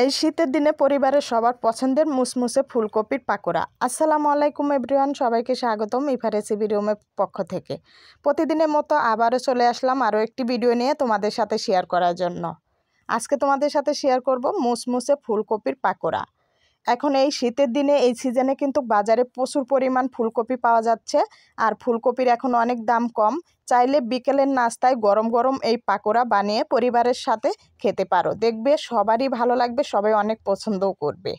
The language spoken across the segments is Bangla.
এই শীতের দিনে পরিবারের সবার পছন্দের মুসমুসে ফুলকপির পাকোড়া। আসসালামু আলাইকুম এভরিওয়ান, সবাইকে স্বাগতম ইফা রেসিপি রুমের পক্ষ থেকে। প্রতিদিনের মতো আবারও চলে আসলাম আরও একটি ভিডিও নিয়ে তোমাদের সাথে শেয়ার করার জন্য। আজকে তোমাদের সাথে শেয়ার করব মুসমুসে ফুলকপির পাকোড়া। এখন এই শীতের দিনে এই সিজনে কিন্তু বাজারে প্রচুর পরিমাণ ফুলকপি পাওয়া যাচ্ছে, আর ফুলকপির এখন অনেক দাম কম। চাইলে বিকেলের নাস্তায় গরম গরম এই পাকোড়া বানিয়ে পরিবারের সাথে খেতে পারো, দেখবে সবারই ভালো লাগবে, সবাই অনেক পছন্দও করবে।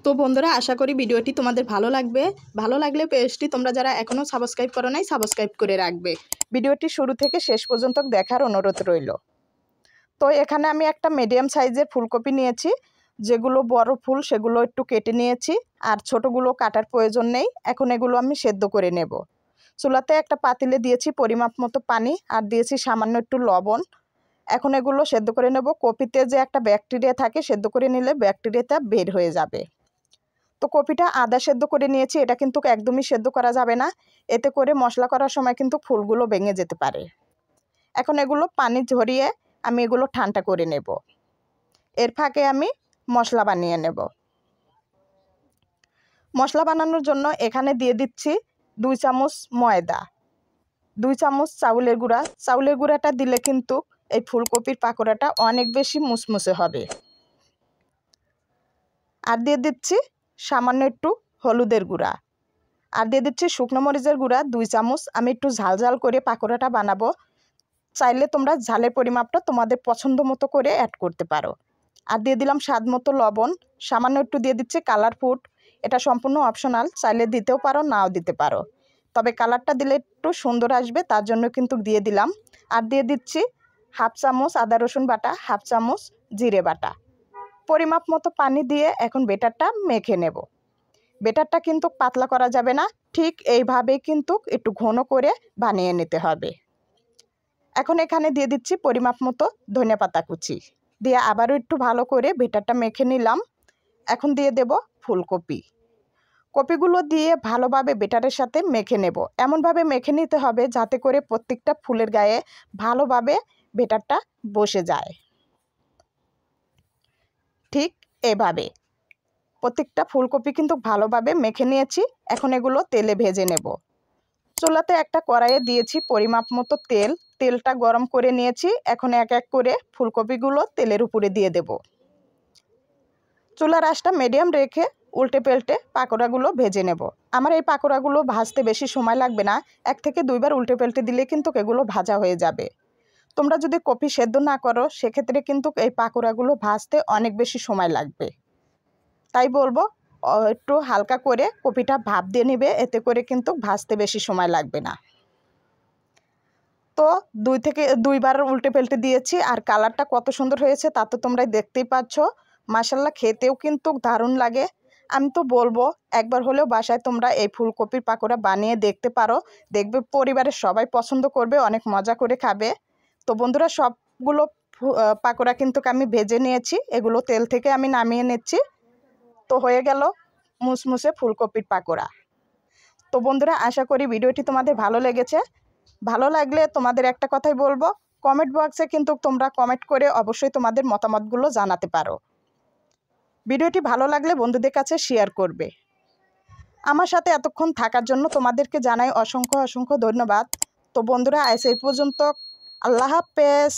তো বন্ধুরা, আশা করি ভিডিওটি তোমাদের ভালো লাগবে। ভালো লাগলে পেজটি তোমরা যারা এখনও সাবস্ক্রাইব করো নাই সাবস্ক্রাইব করে রাখবে। ভিডিওটি শুরু থেকে শেষ পর্যন্ত দেখার অনুরোধ রইল। তো এখানে আমি একটা মিডিয়াম সাইজের ফুলকপি নিয়েছি, যেগুলো বড় ফুল সেগুলো একটু কেটে নিয়েছি, আর ছোটোগুলো কাটার প্রয়োজন নেই। এখন এগুলো আমি সেদ্ধ করে নেব। চুলাতে একটা পাতিলে দিয়েছি পরিমাপ মতো পানি, আর দিয়েছি সামান্য একটু লবণ। এখন এগুলো সেদ্ধ করে নেব। কপিতে যে একটা ব্যাকটেরিয়া থাকে, সেদ্ধ করে নিলে ব্যাকটেরিয়াটা বের হয়ে যাবে। তো কপিটা আধা সেদ্ধ করে নিয়েছি, এটা কিন্তু একদমই সেদ্ধ করা যাবে না, এতে করে মশলা করার সময় কিন্তু ফুলগুলো ভেঙে যেতে পারে। এখন এগুলো পানি ঝরিয়ে আমি এগুলো ঠান্ডা করে নেব। এর ফাঁকে আমি মশলা বানিয়ে নেব। মশলা বানানোর জন্য এখানে দিয়ে দিচ্ছি 2 চামচ ময়দা, 2 চামচ চাউলের গুঁড়া। চাউলের গুঁড়াটা দিলে কিন্তু এই ফুলকপির পাকোড়াটা অনেক বেশি মুসমুসে হবে। আর দিয়ে দিচ্ছি সামান্য একটু হলুদের গুঁড়া, আর দিয়ে দিচ্ছি শুকনো মরিচের গুঁড়া 2 চামচ। আমি একটু ঝাল ঝাল করে পাকোড়াটা বানাবো, চাইলে তোমরা ঝালের পরিমাপটা তোমাদের পছন্দ মতো করে অ্যাড করতে পারো। আর দিয়ে দিলাম স্বাদ মতো লবণ, সামান্য একটু দিয়ে দিচ্ছি কালার ফুড। এটা সম্পূর্ণ অপশনাল, চাইলে দিতেও পারো নাও দিতে পারো, তবে কালারটা দিলে একটু সুন্দর আসবে, তার জন্য কিন্তু দিয়ে দিলাম। আর দিয়ে দিচ্ছি হাফ চামচ আদা রসুন বাটা, হাফ চামচ জিরে বাটা। পরিমাপ মতো পানি দিয়ে এখন বেটারটা মেখে নেব। বেটারটা কিন্তু পাতলা করা যাবে না, ঠিক এইভাবেই কিন্তু একটু ঘন করে বানিয়ে নিতে হবে। এখন এখানে দিয়ে দিচ্ছি পরিমাপ মতো ধনেপাতা কুচি, দিয়ে আবারও একটু ভালো করে বেটারটা মেখে নিলাম। এখন দিয়ে দেব ফুলকপি। কপিগুলো দিয়ে ভালোভাবে বেটারের সাথে মেখে নেব। এমনভাবে মেখে নিতে হবে যাতে করে প্রত্যেকটা ফুলের গায়ে ভালোভাবে বেটারটা বসে যায়। ঠিক এভাবে প্রত্যেকটা ফুলকপি কিন্তু ভালোভাবে মেখে নিয়েছি। এখন এগুলো তেলে ভেজে নেব। চুলাতে একটা কড়াইয়ে দিয়েছি পরিমাপ মতো তেল, তেলটা গরম করে নিয়েছি। এখন এক এক করে ফুলকপিগুলো তেলের উপরে দিয়ে দেব। চুলার আঁচটা মিডিয়াম রেখে উল্টে পাল্টে পাকোড়াগুলো ভেজে নেব। আমার এই পাকোড়াগুলো ভাজতে বেশি সময় লাগবে না, 1 থেকে 2 বার উল্টে পাল্টে দিলে কিন্তু এগুলো ভাজা হয়ে যাবে। তোমরা যদি কপি সেদ্ধ না করো সেক্ষেত্রে কিন্তু এই পাকোড়াগুলো ভাজতে অনেক বেশি সময় লাগবে। তাই বলবো একটু হালকা করে কপিটা ভাপ দিয়ে নেবে, এতে করে কিন্তু ভাজতে বেশি সময় লাগবে না। তো 2 থেকে 2 বার উল্টে পাল্টে দিয়েছি, আর কালারটা কত সুন্দর হয়েছে তা তো তোমরা দেখতেই পাচ্ছ। মাশাআল্লাহ, খেতেও কিন্তু দারুণ লাগে। আমি তো বলবো একবার হলেও বাসায় তোমরা এই ফুলকপির পাকোড়া বানিয়ে দেখতে পারো, দেখবে পরিবারের সবাই পছন্দ করবে, অনেক মজা করে খাবে। তো বন্ধুরা, সবগুলো পাকোড়া কিন্তু আমি ভেজে নিয়েছি, এগুলো তেল থেকে আমি নামিয়ে নিচ্ছি। তো হয়ে গেল মুসমুসে ফুলকপির পাকোড়া। তো বন্ধুরা, আশা করি ভিডিওটি তোমাদের ভালো লেগেছে। ভালো লাগলে তোমাদের একটা কথাই বলবো, কমেন্ট বক্সে কিন্তু তোমরা কমেন্ট করে অবশ্যই তোমাদের মতামতগুলো জানাতে পারো। ভিডিওটি ভালো লাগলে বন্ধুদের কাছে শেয়ার করবে। আমার সাথে এতক্ষণ থাকার জন্য তোমাদেরকে জানাই অসংখ্য অসংখ্য ধন্যবাদ। তো বন্ধুরা, আজ এই পর্যন্ত। আল্লাহ হাফেজ।